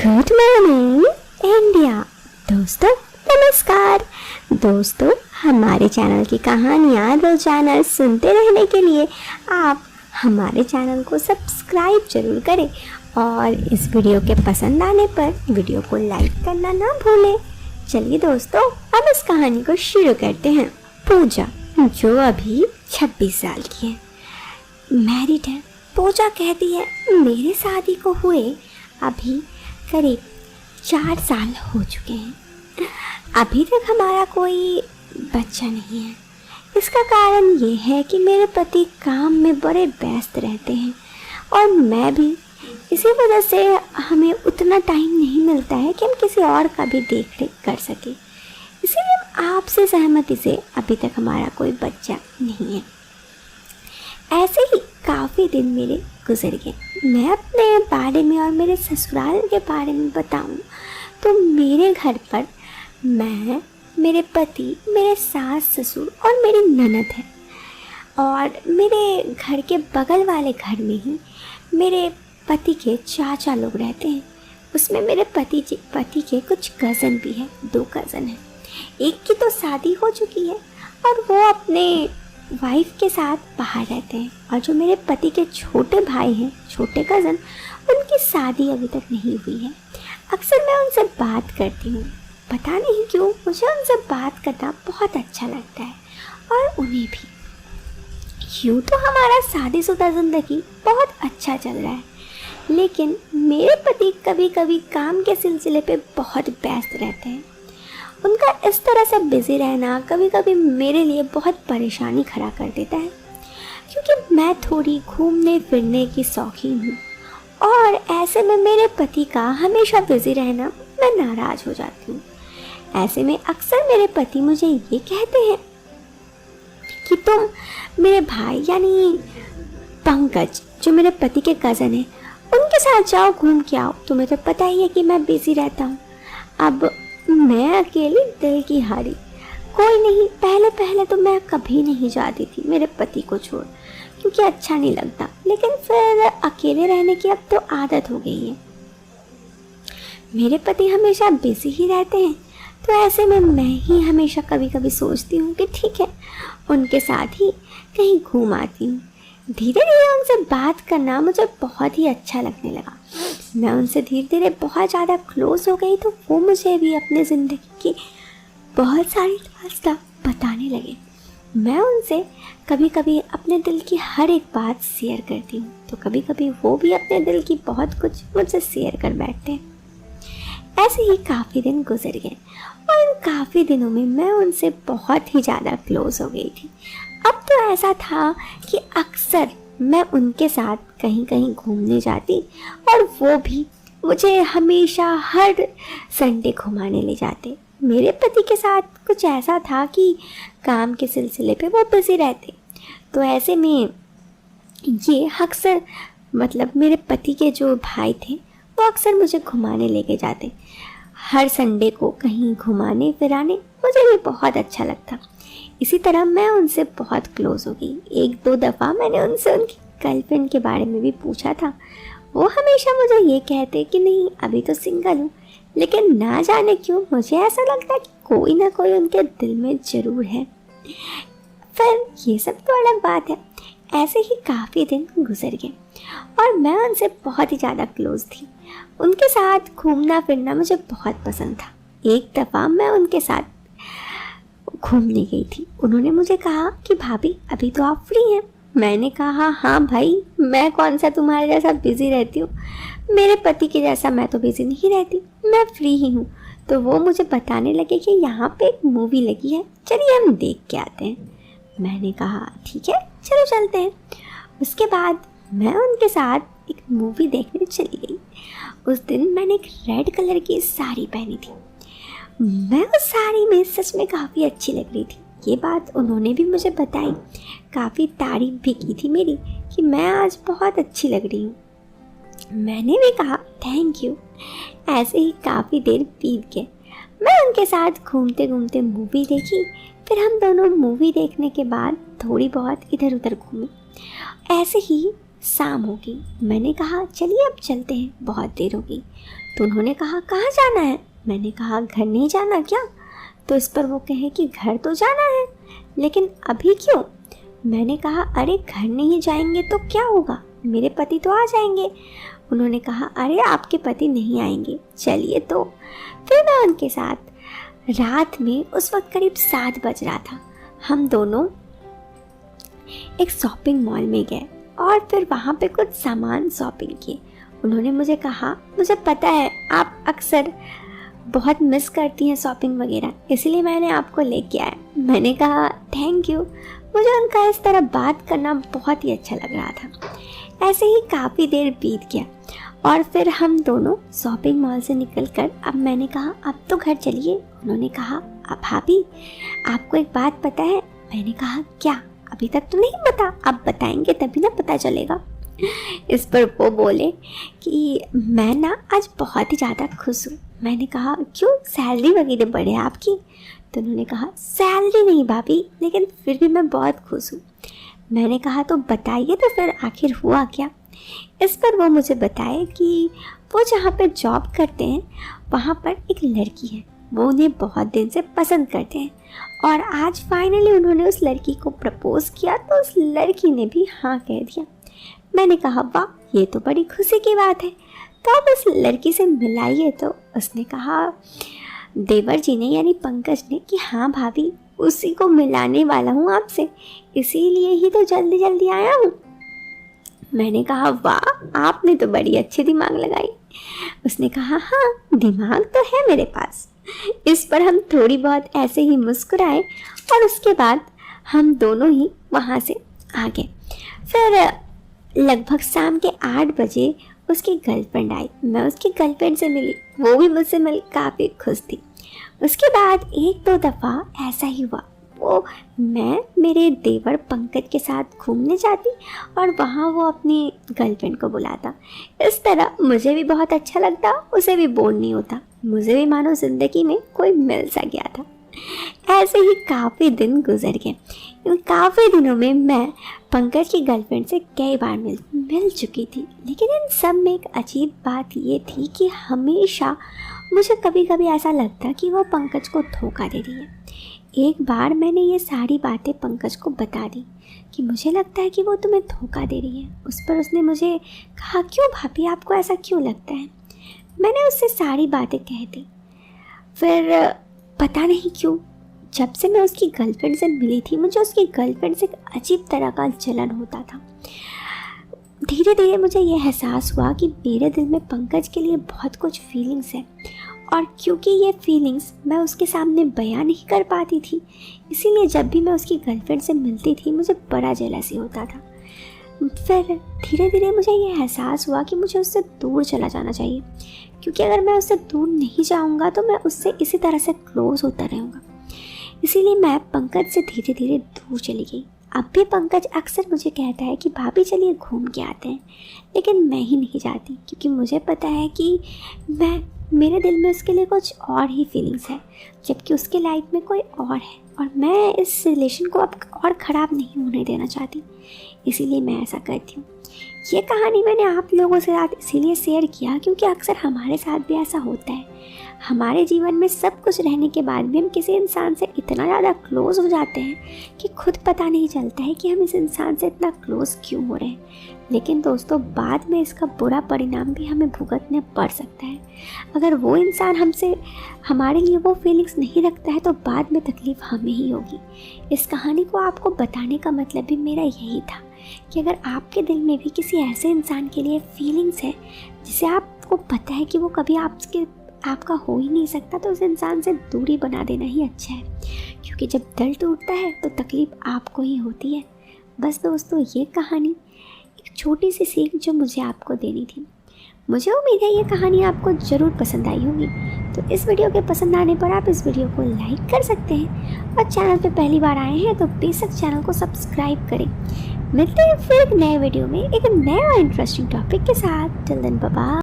Good morning India. दोस्तों नमस्कार। दोस्तों हमारे चैनल की कहानियाँ रोजाना सुनते रहने के लिए आप हमारे चैनल को सब्सक्राइब जरूर करें और इस वीडियो के पसंद आने पर वीडियो को लाइक करना ना भूलें। चलिए दोस्तों अब इस कहानी को शुरू करते हैं। पूजा जो अभी 26 साल की है, मैरिड है। पूजा कहती है मेरे शादी को हुए अभी करीब 4 साल हो चुके हैं, अभी तक हमारा कोई बच्चा नहीं है। इसका कारण ये है कि मेरे पति काम में बड़े व्यस्त रहते हैं और मैं भी। इसी वजह से हमें उतना टाइम नहीं मिलता है कि हम किसी और का भी देख रेख कर सके। इसीलिए आपसे सहमति से अभी तक हमारा कोई बच्चा नहीं है। ऐसे ही काफ़ी दिन मेरे गुजर गए। मैं अपने बारे में और मेरे ससुराल के बारे में बताऊं तो मेरे घर पर मैं, मेरे पति, मेरे सास ससुर और मेरी ननद है। और मेरे घर के बगल वाले घर में ही मेरे पति के चाचा लोग रहते हैं। उसमें मेरे पति के कुछ कज़न भी हैं, 2 कज़न हैं। एक की तो शादी हो चुकी है और वो अपने वाइफ के साथ बाहर रहते हैं। और जो मेरे पति के छोटे भाई हैं, छोटे कज़न, उनकी शादी अभी तक नहीं हुई है। अक्सर मैं उनसे बात करती हूँ, पता नहीं क्यों मुझे उनसे बात करना बहुत अच्छा लगता है और उन्हें भी। यूँ तो हमारा शादीशुदा ज़िंदगी बहुत अच्छा चल रहा है, लेकिन मेरे पति कभी कभी काम के सिलसिले पे बहुत व्यस्त रहते हैं। उनका इस तरह से बिज़ी रहना कभी कभी मेरे लिए बहुत परेशानी खड़ा कर देता है, क्योंकि मैं थोड़ी घूमने फिरने की शौकीन हूँ और ऐसे में मेरे पति का हमेशा बिज़ी रहना मैं नाराज़ हो जाती हूँ। ऐसे में अक्सर मेरे पति मुझे ये कहते हैं कि तुम मेरे भाई यानी पंकज, जो मेरे पति के कज़न हैं, उनके साथ जाओ, घूम के आओ। तुम्हें तो पता ही है कि मैं बिज़ी रहता हूँ। अब मैं अकेली दिल की हारी, कोई नहीं। पहले तो मैं कभी नहीं जाती थी मेरे पति को छोड़, क्योंकि अच्छा नहीं लगता। लेकिन फिर अकेले रहने की अब तो आदत हो गई है। मेरे पति हमेशा बिजी ही रहते हैं, तो ऐसे में मैं ही हमेशा कभी कभी सोचती हूँ कि ठीक है, उनके साथ ही कहीं घूम आती हूँ। धीरे धीरे उनसे बात करना मुझे बहुत ही अच्छा लगने लगा। मैं उनसे धीरे धीरे बहुत ज़्यादा क्लोज हो गई, तो वो मुझे भी अपने ज़िंदगी की बहुत सारी रास्ता बताने लगे। मैं उनसे कभी कभी अपने दिल की हर एक बात शेयर करती हूँ, तो कभी कभी वो भी अपने दिल की बहुत कुछ मुझसे शेयर कर बैठते हैं। ऐसे ही काफ़ी दिन गुजर गए और इन काफ़ी दिनों में मैं उनसे बहुत ही ज़्यादा क्लोज हो गई थी। अब तो ऐसा था कि अक्सर मैं उनके साथ कहीं कहीं घूमने जाती और वो भी मुझे हमेशा हर संडे घुमाने ले जाते। मेरे पति के साथ कुछ ऐसा था कि काम के सिलसिले पे वो बिज़ी रहते, तो ऐसे में ये अक्सर मेरे पति के जो भाई थे वो अक्सर मुझे घुमाने लेके जाते। हर संडे को कहीं घुमाने फिराने मुझे भी बहुत अच्छा लगता। इसी तरह मैं उनसे बहुत क्लोज हो गई। 1-2 दफ़ा मैंने उनसे उनकी गर्लफ्रेंड के बारे में भी पूछा था। वो हमेशा मुझे ये कहते कि नहीं, अभी तो सिंगल हूँ। लेकिन ना जाने क्यों मुझे ऐसा लगता कि कोई ना कोई उनके दिल में ज़रूर है। फिर ये सब तो अलग बात है। ऐसे ही काफ़ी दिन गुजर गए और मैं उनसे बहुत ही ज़्यादा क्लोज थी। उनके साथ घूमना फिरना मुझे बहुत पसंद था। एक दफ़ा मैं उनके साथ घूमने गई थी। उन्होंने मुझे कहा कि भाभी अभी तो आप फ्री हैं। मैंने कहा हाँ भाई, मैं कौन सा तुम्हारे जैसा बिज़ी रहती हूँ, मेरे पति के जैसा मैं तो बिज़ी नहीं रहती, मैं फ्री ही हूँ। तो वो मुझे बताने लगे कि यहाँ पे एक मूवी लगी है, चलिए हम देख के आते हैं। मैंने कहा ठीक है, चलो चलते हैं। उसके बाद मैं उनके साथ एक मूवी देखने चली गई। उस दिन मैंने एक रेड कलर की साड़ी पहनी थी। मैं उस साड़ी में सच में काफ़ी अच्छी लग रही थी। ये बात उन्होंने भी मुझे बताई, काफ़ी तारीफ भी की थी मेरी कि मैं आज बहुत अच्छी लग रही हूँ। मैंने भी कहा थैंक यू। ऐसे ही काफ़ी देर बीत गए। मैं उनके साथ घूमते घूमते मूवी देखी। फिर हम दोनों मूवी देखने के बाद थोड़ी बहुत इधर उधर घूमे। ऐसे ही शाम हो गई। मैंने कहा चलिए अब चलते हैं, बहुत देर हो गई। तो उन्होंने कहा कहाँ जाना है? मैंने कहा घर नहीं जाना क्या? तो इस पर वो कहे कि घर तो जाना है, लेकिन अभी क्यों? मैंने कहा अरे घर नहीं जाएंगे तो क्या होगा, मेरे पति तो आ जाएंगे। उन्होंने कहा अरे आपके पति नहीं आएंगे, चलिए। तो फिर मैं उनके साथ रात में, उस वक्त करीब 7 बज रहा था, हम दोनों एक शॉपिंग मॉल में गए और फिर वहाँ पे कुछ सामान शॉपिंग किए। उन्होंने मुझे कहा मुझे पता है आप अक्सर बहुत मिस करती हैं शॉपिंग वगैरह, इसलिए मैंने आपको लेके आया। मैंने कहा थैंक यू। मुझे उनका इस तरह बात करना बहुत ही अच्छा लग रहा था। ऐसे ही काफ़ी देर बीत गया और फिर हम दोनों शॉपिंग मॉल से निकलकर अब मैंने कहा अब तो घर चलिए। उन्होंने कहा अब भाभी आपको एक बात पता है? मैंने कहा क्या? अभी तक तो नहीं पता, अब बताएंगे तभी ना पता चलेगा। इस पर वो बोले कि मैं ना आज बहुत ही ज़्यादा खुश हूँ। मैंने कहा क्यों, सैलरी वगैरह बढ़े आपकी? तो उन्होंने कहा सैलरी नहीं भाभी, लेकिन फिर भी मैं बहुत खुश हूँ। मैंने कहा तो बताइए तो फिर आखिर हुआ क्या? इस पर वो मुझे बताए कि वो जहाँ पर जॉब करते हैं वहाँ पर एक लड़की है, वो उन्हें बहुत दिन से पसंद करते हैं और आज फाइनली उन्होंने उस लड़की को प्रपोज किया तो उस लड़की ने भी हाँ कह दिया। मैंने कहा वाह ये तो बड़ी खुशी की बात है, तो आप उस लड़की से मिलाइए। तो उसने कहा देवर जी ने यानी पंकज ने कि हाँ भाभी उसी को मिलाने वाला हूँ आपसे, इसीलिए ही तो जल्दी जल्दी आया हूँ। मैंने कहा वाह आपने तो बड़ी अच्छी दिमाग लगाई। उसने कहा हाँ दिमाग तो है मेरे पास। इस पर हम थोड़ी बहुत ऐसे ही मुस्कुराए और उसके बाद हम दोनों ही वहाँ से आ गए। फिर लगभग शाम के 8 बजे उसकी गर्लफ्रेंड आई। मैं उसकी गर्लफ्रेंड से मिली, वो भी मुझसे मिल काफ़ी खुश थी। उसके बाद 1-2 दफ़ा ऐसा ही हुआ, वो मैं मेरे देवर पंकज के साथ घूमने जाती और वहाँ वो अपनी गर्लफ्रेंड को बुलाता। इस तरह मुझे भी बहुत अच्छा लगता, उसे भी बोर नहीं होता, मुझे भी मानो ज़िंदगी में कोई मिल सा गया था। ऐसे ही काफ़ी दिन गुजर गए। इन काफ़ी दिनों में मैं पंकज की गर्लफ्रेंड से कई बार मिल चुकी थी, लेकिन इन सब में एक अजीब बात ये थी कि हमेशा मुझे कभी कभी ऐसा लगता कि वो पंकज को धोखा दे रही है। एक बार मैंने ये सारी बातें पंकज को बता दी कि मुझे लगता है कि वो तुम्हें धोखा दे रही है। उस पर उसने मुझे कहा क्यों भाभी आपको ऐसा क्यों लगता है? मैंने उससे सारी बातें कह दी। फिर पता नहीं क्यों जब से मैं उसकी गर्लफ्रेंड से मिली थी मुझे उसकी गर्लफ्रेंड से एक अजीब तरह का जलन होता था। धीरे धीरे मुझे यह एहसास हुआ कि मेरे दिल में पंकज के लिए बहुत कुछ फीलिंग्स है और क्योंकि ये फीलिंग्स मैं उसके सामने बयां नहीं कर पाती थी, इसीलिए जब भी मैं उसकी गर्लफ्रेंड से मिलती थी मुझे बड़ा जेलसी होता था। फिर धीरे धीरे मुझे ये एहसास हुआ कि मुझे उससे दूर चला जाना चाहिए, क्योंकि अगर मैं उससे दूर नहीं जाऊंगा तो मैं उससे इसी तरह से क्लोज होता रहूँगा। इसीलिए मैं पंकज से धीरे धीरे दूर चली गई। अब भी पंकज अक्सर मुझे कहता है कि भाभी चलिए घूम के आते हैं, लेकिन मैं ही नहीं जाती, क्योंकि मुझे पता है कि मेरे दिल में उसके लिए कुछ और ही फीलिंग्स है, जबकि उसके लाइफ में कोई और है और मैं इस रिलेशन को अब और ख़राब नहीं होने देना चाहती, इसीलिए मैं ऐसा करती हूँ। ये कहानी मैंने आप लोगों के साथ इसीलिए शेयर किया क्योंकि अक्सर हमारे साथ भी ऐसा होता है। हमारे जीवन में सब कुछ रहने के बाद भी हम किसी इंसान से इतना ज़्यादा क्लोज हो जाते हैं कि खुद पता नहीं चलता है कि हम इस इंसान से इतना क्लोज क्यों हो रहे हैं। लेकिन दोस्तों बाद में इसका बुरा परिणाम भी हमें भुगतने पड़ सकता है। अगर वो इंसान हमसे हमारे लिए वो फीलिंग्स नहीं रखता है तो बाद में तकलीफ़ हमें ही होगी। इस कहानी को आपको बताने का मतलब भी मेरा यही था कि अगर आपके दिल में भी किसी ऐसे इंसान के लिए फीलिंग्स है जिसे आपको पता है कि वो कभी आपका हो ही नहीं सकता, तो उस इंसान से दूरी बना देना ही अच्छा है, क्योंकि जब दिल टूटता है तो तकलीफ़ आपको ही होती है। बस दोस्तों ये कहानी एक छोटी सी सीख जो मुझे आपको देनी थी। मुझे उम्मीद है ये कहानी आपको ज़रूर पसंद आई होगी। तो इस वीडियो के पसंद आने पर आप इस वीडियो को लाइक कर सकते हैं और चैनल पे पहली बार आए हैं तो बेशक चैनल को सब्सक्राइब करें। मिलते हैं फिर एक नए वीडियो में एक नया इंटरेस्टिंग टॉपिक के साथ। Till then bye bye.